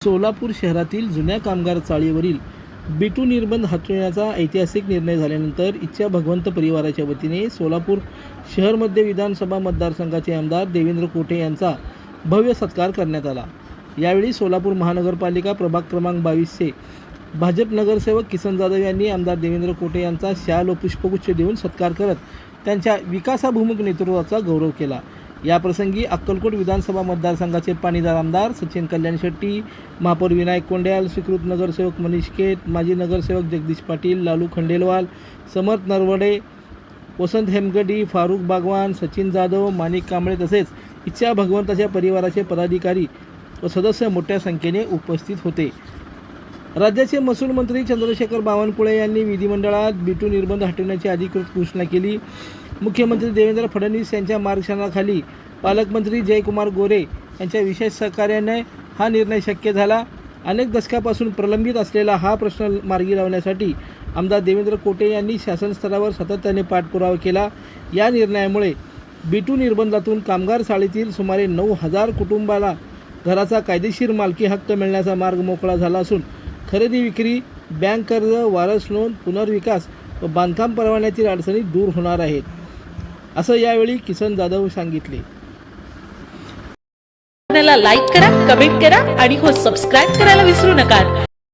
सोलापूर शहरातील जुन्या कामगार चाळीवरील बिटू निर्बंध हटवण्याचा ऐतिहासिक निर्णय झाल्यानंतर इच्छा भगवंत परिवाराच्या वतीने सोलापूर शहर मध्य विधानसभा मतदारसंघाचे आमदार देवेंद्र कोठे यांचा भव्य सत्कार करण्यात आला। यावेळी सोलापूर महानगरपालिका प्रभाग क्रमांक 22चे भाजप नगरसेवक किसन जाधव यांनी आमदार देवेंद्र कोठे यांचा शाल व पुष्पगुच्छ देऊन सत्कार करत त्यांच्या विकासाभिमुख नेतृत्वाचा गौरव केला। याप्रसंगी अक्कलकोट विधानसभा मतदारसंघाचे पाणीदार आमदार सचिन कल्याण शेट्टी, महापौर विनायक कोंड्याल, स्वीकृत नगरसेवक मनीष केत, माजी नगरसेवक जगदीश पाटील, लालू खंडेलवाल, समर्थ नरवडे, वसंत हेमगडी, फारुख बागवान, सचिन जाधव, माणिक कांबळे तसेच इच्छा भगवंताच्या परिवाराचे पदाधिकारी व सदस्य मोठ्या संख्येने उपस्थित होते। राज्याचे महसूल मंत्री चंद्रशेखर बावनकुळे यांनी विधिमंडळात बिटू निर्बंध हटवण्याची अधिकृत घोषणा केली। मुख्यमंत्री देवेंद्र फडणवीस यांच्या मार्गदर्शनाखाली पालकमंत्री जयकुमार गोरे यांच्या विशेष सहकार्याने हा निर्णय शक्य झाला। अनेक दशकापासून प्रलंबित असलेला हा प्रश्न मार्गी लावण्यासाठी आमदार देवेंद्र कोठे यांनी शासन स्तरावर सातत्याने पाठपुरावा केला। या निर्णयामुळे बिटू निर्बंधातून कामगार चाळीतील सुमारे 9,000 कुटुंबाला घराचा कायदेशीर मालकी हक्क मिळण्याचा मार्ग मोकळा झाला असून खरेदी विक्री, बँक कर्ज, वारस नोंद, पुनर्विकास व बांधकाम परवान्यातील अडचणी दूर होणार आहेत, असं यावेळी किसन जाधव सांगितले। लाईक करा, कमेंट करा आणि सबस्क्राईब करायला विसरू नका।